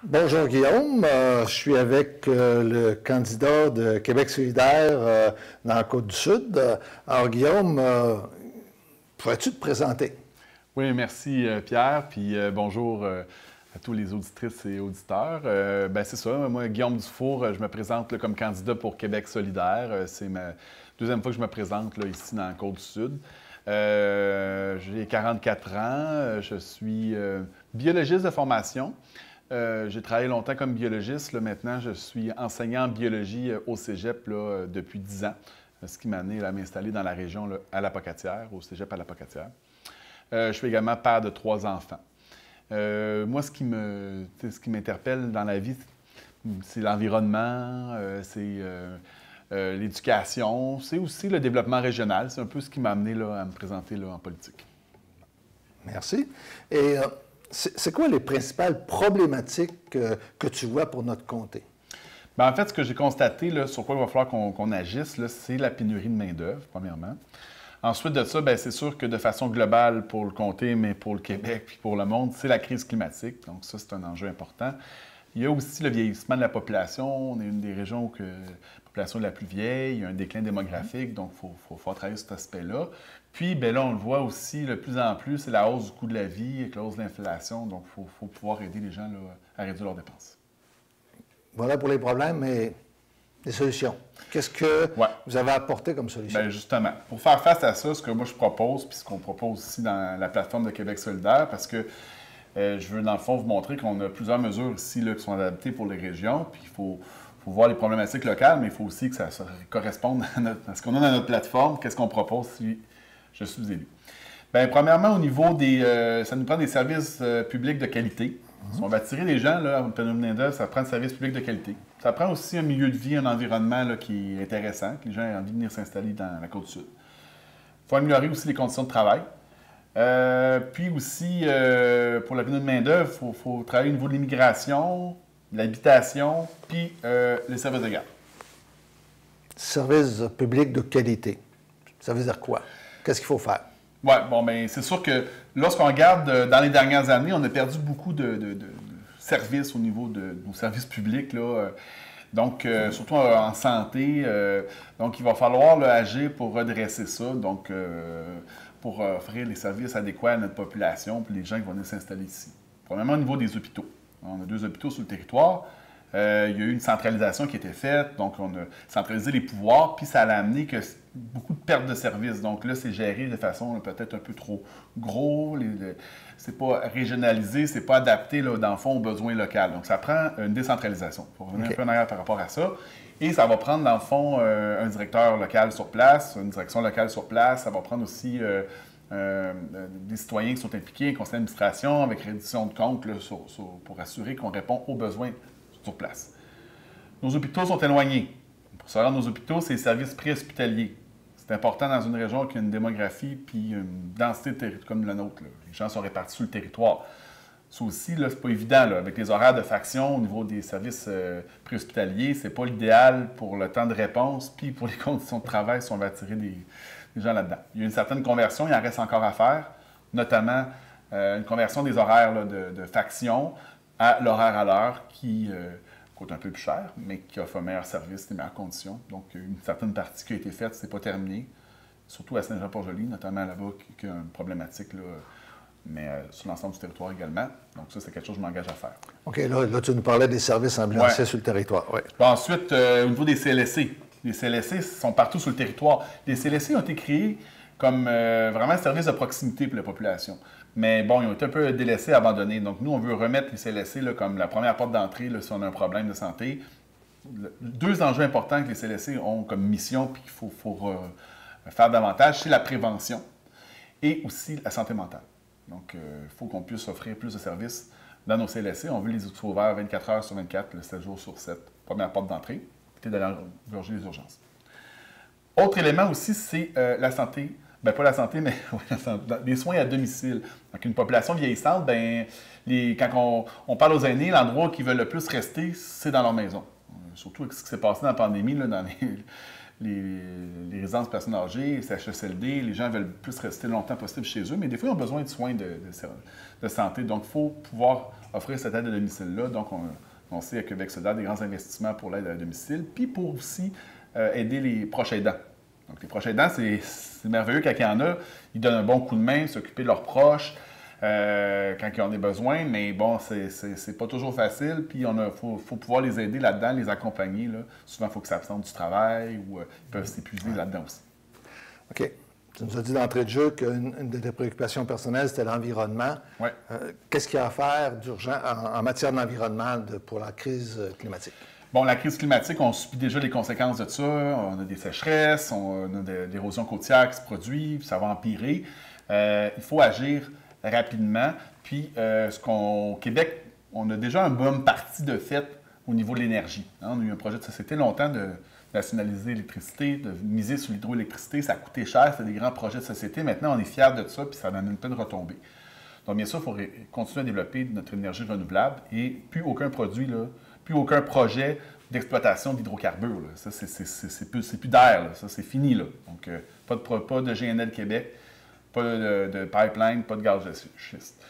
Bonjour Guillaume, je suis avec le candidat de Québec solidaire dans la Côte-du-Sud. Alors Guillaume, pourrais-tu te présenter? Oui, merci Pierre, puis bonjour à tous les auditrices et auditeurs. C'est ça, moi, Guillaume Dufour, je me présente là, comme candidat pour Québec solidaire. C'est ma deuxième fois que je me présente là, ici dans la Côte-du-Sud. J'ai 44 ans, je suis biologiste de formation. J'ai travaillé longtemps comme biologiste. Là, maintenant, je suis enseignant en biologie au cégep là, depuis 10 ans, ce qui m'a amené à m'installer dans la région là, à la Pocatière, au cégep à la Pocatière. Je suis également père de 3 enfants. Moi, ce qui m'interpelle dans la vie, c'est l'environnement, c'est l'éducation, c'est aussi le développement régional. C'est un peu ce qui m'a amené là, à me présenter là, en politique. Merci. Et c'est quoi les principales problématiques que tu vois pour notre comté? Bien, en fait, ce que j'ai constaté, là, sur quoi il va falloir qu'on agisse, c'est la pénurie de main-d'œuvre, premièrement. Ensuite de ça, c'est sûr que de façon globale pour le comté, mais pour le Québec puis pour le monde, c'est la crise climatique. Donc ça, c'est un enjeu important. Il y a aussi le vieillissement de la population. On est une des régions où la population est la plus vieille. Il y a un déclin démographique, donc il faut travailler cet aspect-là. Puis, là, on le voit aussi de plus en plus, c'est la hausse du coût de la vie avec la hausse de l'inflation. Donc, il faut pouvoir aider les gens là, à réduire leurs dépenses. Voilà pour les problèmes, mais les solutions. Qu'est-ce que vous avez apporté comme solution? Bien, justement, pour faire face à ça, ce que moi je propose, puis ce qu'on propose aussi dans la plateforme de Québec solidaire, parce que je veux, dans le fond, vous montrer qu'on a plusieurs mesures ici là, qui sont adaptées pour les régions, puis il faut voir les problématiques locales, mais il faut aussi que ça corresponde à ce qu'on a dans notre plateforme, qu'est-ce qu'on propose si je suis élu. Bien, premièrement, au niveau ça nous prend des services publics de qualité. Si on va attirer les gens là, en pénurie de main-d'œuvre, ça prend des services publics de qualité. Ça prend aussi un milieu de vie, un environnement là, qui est intéressant, que les gens aient envie de venir s'installer dans la Côte-Sud. Il faut améliorer aussi les conditions de travail. Puis aussi, pour la pénurie de main-d'œuvre, il faut travailler au niveau de l'immigration, de l'habitation, puis les services de garde. Services publics de qualité. Ça veut dire quoi? Qu'est-ce qu'il faut faire? Oui, c'est sûr que lorsqu'on regarde dans les dernières années, on a perdu beaucoup de services au niveau de nos services publics, là. Donc, surtout en santé. Donc, il va falloir là, agir pour redresser ça, donc pour offrir les services adéquats à notre population puis les gens qui vont venir s'installer ici. Premièrement, au niveau des hôpitaux. On a 2 hôpitaux sur le territoire. Il y a eu une centralisation qui a été faite, donc on a centralisé les pouvoirs, puis ça a amené que beaucoup de pertes de services. Donc là, c'est géré de façon peut-être un peu trop gros, c'est pas régionalisé, c'est pas adapté, là, dans le fond, aux besoins locaux. Donc ça prend une décentralisation. Il faut revenir un peu en arrière par rapport à ça. Et ça va prendre, dans le fond, un directeur local sur place, une direction locale sur place. Ça va prendre aussi des citoyens qui sont impliqués, un conseil d'administration, avec reddition de comptes là, pour assurer qu'on répond aux besoins sur place. Nos hôpitaux sont éloignés. Pour se rendre aux hôpitaux, c'est les services préhospitaliers. C'est important dans une région qui a une démographie puis une densité comme la nôtre. Là. Les gens sont répartis sur le territoire. Ça aussi, ce n'est pas évident. Là. Avec les horaires de faction au niveau des services préhospitaliers, ce n'est pas l'idéal pour le temps de réponse puis pour les conditions de travail si on veut attirer des gens là-dedans. Il y a une certaine conversion, il en reste encore à faire, notamment une conversion des horaires là, de faction à l'horaire à l'heure qui coûte un peu plus cher, mais qui offre un meilleur service, des meilleures conditions. Donc, une certaine partie qui a été faite, ce n'est pas terminé, surtout à Saint-Jean-Port-Joli, notamment là-bas, qui a une problématique, là, mais sur l'ensemble du territoire également. Donc, ça, c'est quelque chose que je m'engage à faire. OK, là tu nous parlais des services ambulanciers sur le territoire. Ouais. Ensuite, au niveau des CLSC, les CLSC sont partout sur le territoire. Les CLSC ont été créés comme vraiment un service de proximité pour la population. Mais bon, ils ont été un peu délaissés, abandonnés. Donc, nous, on veut remettre les CLSC là, comme la première porte d'entrée là, si on a un problème de santé. 2 enjeux importants que les CLSC ont comme mission puis qu'il faut faire davantage, c'est la prévention et aussi la santé mentale. Donc, il faut qu'on puisse offrir plus de services dans nos CLSC. On veut les être ouverts 24 heures sur 24, 7 jours sur 7. Première porte d'entrée, peut-être d'aller engorger les urgences. Autre élément aussi, c'est la santé. Bien, pas la santé, mais les soins à domicile. Donc, une population vieillissante, quand on parle aux aînés, l'endroit où ils veulent le plus rester, c'est dans leur maison. Surtout avec ce qui s'est passé dans la pandémie, là, les résidences personnes âgées, les CHSLD, les gens veulent plus rester le longtemps possible chez eux, mais des fois, ils ont besoin de soins de santé. Donc, il faut pouvoir offrir cette aide à domicile-là. Donc, on sait à Québec solidaire des grands investissements pour l'aide à domicile, puis pour aussi aider les proches aidants. Donc, les proches aidants, c'est merveilleux quand il y en a. Ils donnent un bon coup de main, s'occuper de leurs proches quand ils ont des besoins, mais bon, c'est pas toujours facile. Puis, il faut pouvoir les aider là-dedans, les accompagner. Là. Souvent, il faut qu'ils s'absentent du travail ou ils peuvent s'épuiser là-dedans aussi. OK. Tu nous as dit d'entrée de jeu qu'une de tes préoccupations personnelles, c'était l'environnement. Ouais. Qu'est-ce qu'il y a à faire d'urgent en matière d'environnement pour la crise climatique? Bon, la crise climatique, on subit déjà les conséquences de ça. On a des sécheresses, on a de l'érosion côtière qui se produit, ça va empirer. Il faut agir rapidement. Puis, au Québec, on a déjà un bon parti de fait au niveau de l'énergie. Hein, on a eu un projet de société longtemps de nationaliser l'électricité, de miser sur l'hydroélectricité. Ça a coûté cher, c'est des grands projets de société. Maintenant, on est fiers de ça, puis ça donne une pleine retombée. Donc, bien sûr, il faut continuer à développer notre énergie renouvelable et plus aucun produit, là, plus aucun projet d'exploitation d'hydrocarbures. Là. Ça, c'est plus d'air. Ça, c'est fini. Là. Donc, pas de GNL Québec, pas de pipeline, pas de gaz de schiste.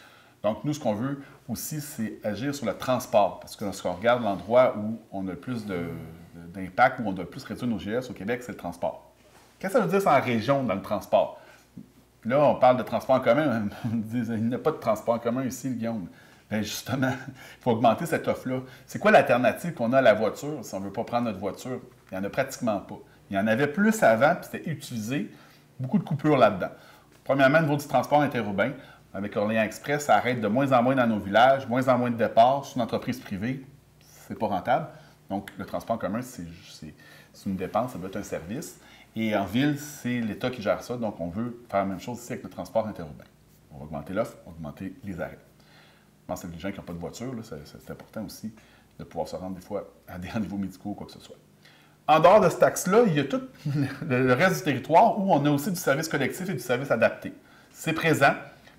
Donc, nous, ce qu'on veut aussi, c'est agir sur le transport. Parce que lorsqu'on regarde l'endroit où on a le plus d'impact, où on doit plus réduire nos GS au Québec, c'est le transport. Qu'est-ce que ça veut dire, c'est en région, dans le transport? Là, on parle de transport en commun. Il n'y a pas de transport en commun ici, Guillaume. Bien, justement, il faut augmenter cette offre-là. C'est quoi l'alternative qu'on a à la voiture si on ne veut pas prendre notre voiture? Il n'y en a pratiquement pas. Il y en avait plus avant, puis c'était utilisé. Beaucoup de coupures là-dedans. Premièrement, au niveau du transport interurbain, avec Orléans Express, ça arrête de moins en moins dans nos villages, moins en moins de départs. C'est une entreprise privée, c'est pas rentable. Donc, le transport en commun, c'est une dépense, ça doit être un service. Et en ville, c'est l'État qui gère ça. Donc, on veut faire la même chose ici avec le transport interurbain. On va augmenter l'offre, augmenter les arrêts. Je pense que les gens qui n'ont pas de voiture, c'est important aussi de pouvoir se rendre des fois à des rendez-vous médicaux ou quoi que ce soit. En dehors de cet axe-là, il y a tout le reste du territoire où on a aussi du service collectif et du service adapté. C'est présent,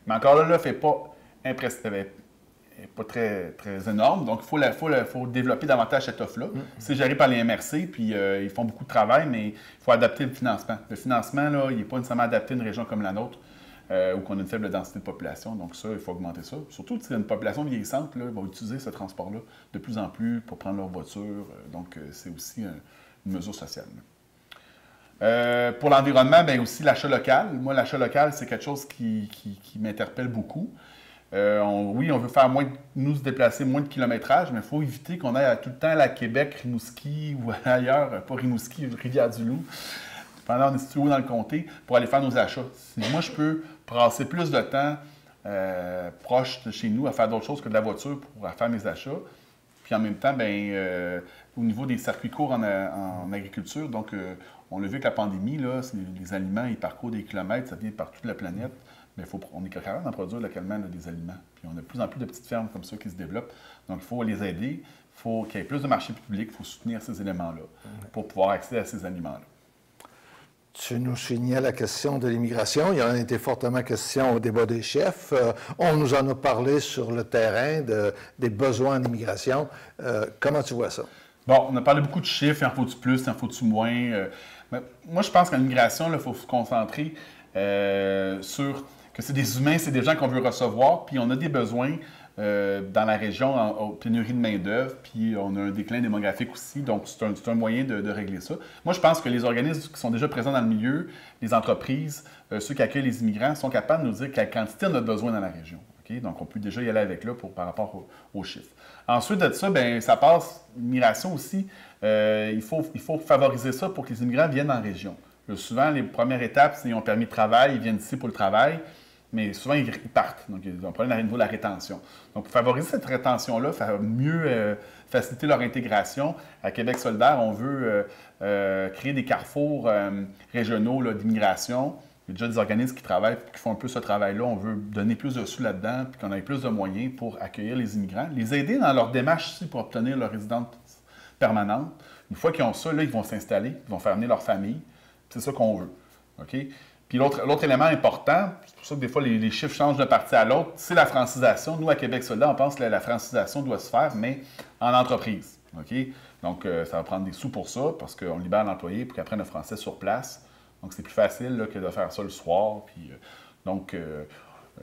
mais encore là, l'offre n'est pas très, très énorme. Donc, il faut développer davantage cette offre-là. C'est géré par les MRC, puis ils font beaucoup de travail, mais il faut adapter le financement. Le financement, là, il n'est pas nécessairement adapté à une région comme la nôtre, où on a une faible densité de population. Donc ça, il faut augmenter ça. Surtout si une population vieillissante là, va utiliser ce transport-là de plus en plus pour prendre leur voiture. Donc, c'est aussi une mesure sociale. Pour l'environnement, bien aussi l'achat local. Moi, l'achat local, c'est quelque chose qui m'interpelle beaucoup. Oui, on veut faire nous se déplacer moins de kilométrage, mais il faut éviter qu'on aille tout le temps à Québec, Rimouski ou ailleurs, pas Rimouski, Rivière-du-Loup, pendant on est situé dans le comté, pour aller faire nos achats. Si moi, je peux passer plus de temps proche de chez nous à faire d'autres choses que de la voiture pour faire mes achats, puis en même temps, au niveau des circuits courts en agriculture, donc on l'a vu avec la pandémie, là, les aliments, ils parcourent des kilomètres, ça vient par toute la planète. Mais on est capable d'en produire localement là, des aliments. Puis on a de plus en plus de petites fermes comme ça qui se développent. Donc, il faut les aider. Il faut qu'il y ait plus de marché public. Il faut soutenir ces éléments-là pour pouvoir accéder à ces aliments-là. Tu nous soulignais la question de l'immigration. Il y en a été fortement question au débat des chefs. On nous en a parlé sur le terrain des besoins en immigration. Comment tu vois ça? Bon, on a parlé beaucoup de chiffres. Il en faut-tu plus, il en faut-tu moins? Mais moi, je pense qu'en immigration, il faut se concentrer sur que c'est des humains, c'est des gens qu'on veut recevoir, puis on a des besoins dans la région en pénurie de main-d'œuvre, puis on a un déclin démographique aussi, donc c'est un moyen de régler ça. Moi, je pense que les organismes qui sont déjà présents dans le milieu, les entreprises, ceux qui accueillent les immigrants, sont capables de nous dire quelle quantité on a besoin dans la région. Okay? Donc, on peut déjà y aller avec là par rapport aux chiffres. Ensuite de ça, bien, ça passe, l'immigration aussi, il faut favoriser ça pour que les immigrants viennent en région. Souvent, les premières étapes, c'est qu'ils ont permis de travail, ils viennent ici pour le travail, mais souvent, ils partent. Donc, ils ont un problème au niveau de la rétention. Donc, pour favoriser cette rétention-là, faire mieux faciliter leur intégration, à Québec solidaire, on veut créer des carrefours régionaux d'immigration. Il y a déjà des organismes qui travaillent, qui font un peu ce travail-là. On veut donner plus de sous là-dedans, puis qu'on ait plus de moyens pour accueillir les immigrants, les aider dans leur démarche ici pour obtenir leur résidence permanente. Une fois qu'ils ont ça, là, ils vont s'installer, ils vont faire venir leur famille. C'est ça qu'on veut. OK? Puis l'autre élément important, c'est pour ça que des fois les chiffres changent d'un parti à l'autre, c'est la francisation. Nous, à Québec solidaire, on pense que la francisation doit se faire, mais en entreprise. OK? Donc, ça va prendre des sous pour ça, parce qu'on libère l'employé pour qu'il apprenne le français sur place. Donc, c'est plus facile là, que de faire ça le soir. Puis,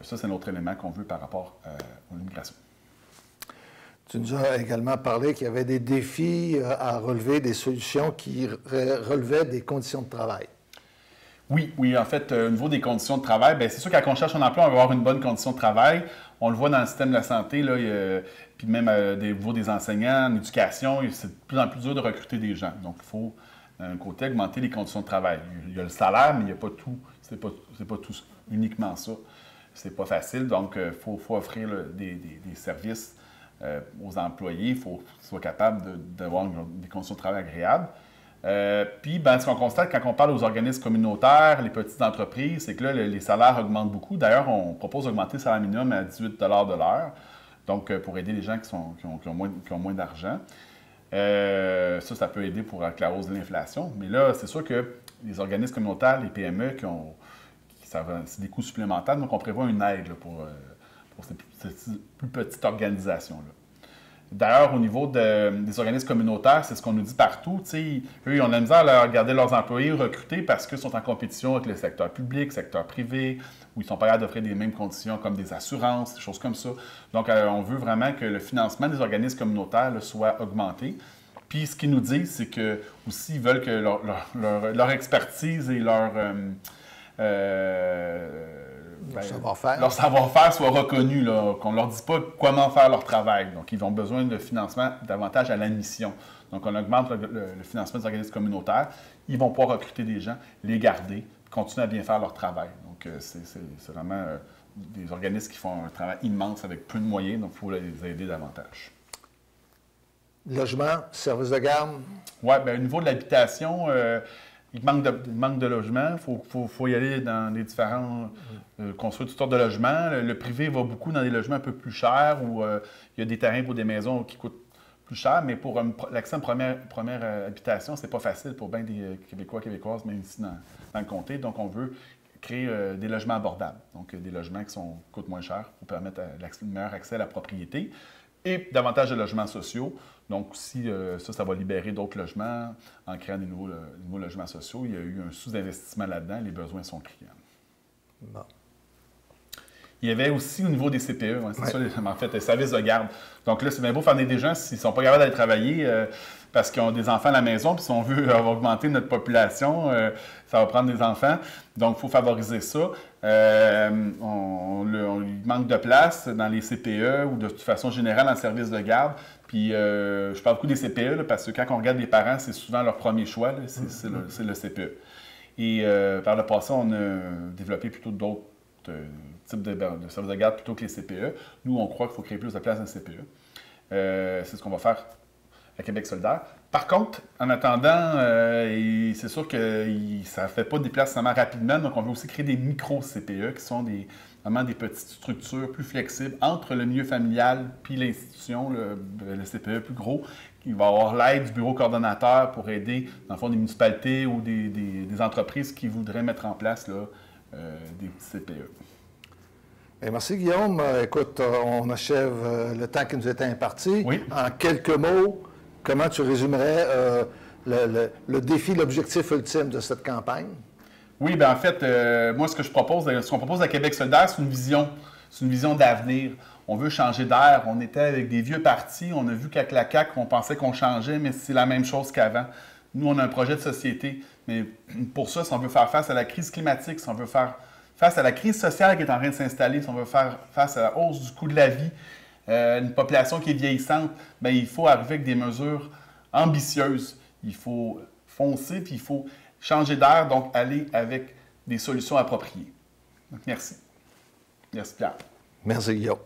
ça, c'est un autre élément qu'on veut par rapport à l'immigration. Tu nous as également parlé qu'il y avait des défis à relever, des solutions qui relevaient des conditions de travail. Oui, en fait, au niveau des conditions de travail, bien, c'est sûr que quand on cherche un emploi, on va avoir une bonne condition de travail. On le voit dans le système de la santé, là, puis même au niveau des enseignants, en éducation, c'est de plus en plus dur de recruter des gens. Donc, il faut, d'un côté, augmenter les conditions de travail. Il y a le salaire, mais il n'y a pas tout. C'est pas tout uniquement ça. C'est pas facile. Donc, il faut offrir des services aux employés. Il faut qu'ils soient capables d'avoir des conditions de travail agréables. Puis, ce qu'on constate quand on parle aux organismes communautaires, les petites entreprises, c'est que là, les salaires augmentent beaucoup. D'ailleurs, on propose d'augmenter le salaire minimum à 18 de l'heure, donc pour aider les gens qui ont moins d'argent. Ça peut aider pour avec la hausse de l'inflation. Mais là, c'est sûr que les organismes communautaires, les PME, c'est des coûts supplémentaires, donc on prévoit une aide là, pour ces plus petites organisations-là. D'ailleurs, au niveau des organismes communautaires, c'est ce qu'on nous dit partout. Eux, ils ont de la misère à regarder leurs employés recruter parce qu'ils sont en compétition avec le secteur public, le secteur privé, où ils sont pas capables d'offrir les mêmes conditions comme des assurances, des choses comme ça. Donc, on veut vraiment que le financement des organismes communautaires là, soit augmenté. Puis, ce qu'ils nous disent, c'est que aussi, ils veulent que leur expertise et leur savoir-faire soit reconnu, qu'on ne leur dise pas comment faire leur travail. Donc, ils ont besoin de financement davantage à la mission. Donc, on augmente le financement des organismes communautaires. Ils vont pouvoir recruter des gens, les garder, continuer à bien faire leur travail. Donc, c'est vraiment des organismes qui font un travail immense avec peu de moyens, donc il faut les aider davantage. Logement, service de garde? Oui, bien, au niveau de l'habitation, il manque de logements. Il faut y aller dans les différents... construire toutes sortes de logements. Le privé va beaucoup dans des logements un peu plus chers où il y a des terrains pour des maisons qui coûtent plus cher, mais pour l'accès à une première habitation, c'est pas facile pour bien des Québécois, Québécoises, même ici dans le comté. Donc, on veut créer des logements abordables. Donc, des logements qui coûtent moins cher pour permettre un meilleur accès à la propriété et davantage de logements sociaux. Donc, aussi, ça va libérer d'autres logements en créant des nouveaux logements sociaux. Il y a eu un sous-investissement là-dedans. Les besoins sont criants. Bon. Il y avait aussi au niveau des CPE, c'est ça, en fait, les services de garde. Donc là, c'est bien beau faire des gens s'ils ne sont pas capables d'aller travailler parce qu'ils ont des enfants à la maison, puis si on veut augmenter notre population, ça va prendre des enfants. Donc, il faut favoriser ça. Il manque de place dans les CPE ou de toute façon générale en service de garde. Puis, je parle beaucoup des CPE là, parce que quand on regarde les parents, c'est souvent leur premier choix, c'est le CPE. Et par le passé, on a développé plutôt d'autres types de services de garde plutôt que les CPE. Nous, on croit qu'il faut créer plus de place dans les CPE. C'est ce qu'on va faire à Québec solidaire. Par contre, en attendant, c'est sûr que ça ne fait pas des places seulement rapidement, donc on veut aussi créer des micro-CPE qui sont vraiment des petites structures plus flexibles entre le milieu familial puis l'institution, le CPE plus gros. Il va y avoir l'aide du bureau coordonnateur pour aider, dans le fond, des municipalités ou des entreprises qui voudraient mettre en place là, des petits CPE. Et merci Guillaume. Écoute, on achève le temps qui nous était imparti. Oui. En quelques mots, comment tu résumerais le défi, l'objectif ultime de cette campagne? Oui, bien en fait, moi, ce qu'on propose à Québec solidaire, c'est une vision d'avenir. On veut changer d'air. On était avec des vieux partis. On a vu qu'avec la CAQ, on pensait qu'on changeait, mais c'est la même chose qu'avant. Nous, on a un projet de société. Mais pour ça, si on veut faire face à la crise climatique, si on veut faire face à la crise sociale qui est en train de s'installer, si on veut faire face à la hausse du coût de la vie, une population qui est vieillissante, bien, il faut arriver avec des mesures ambitieuses. Il faut foncer, puis il faut changer d'air, donc aller avec des solutions appropriées. Donc, merci. Merci Pierre. Merci Guillaume.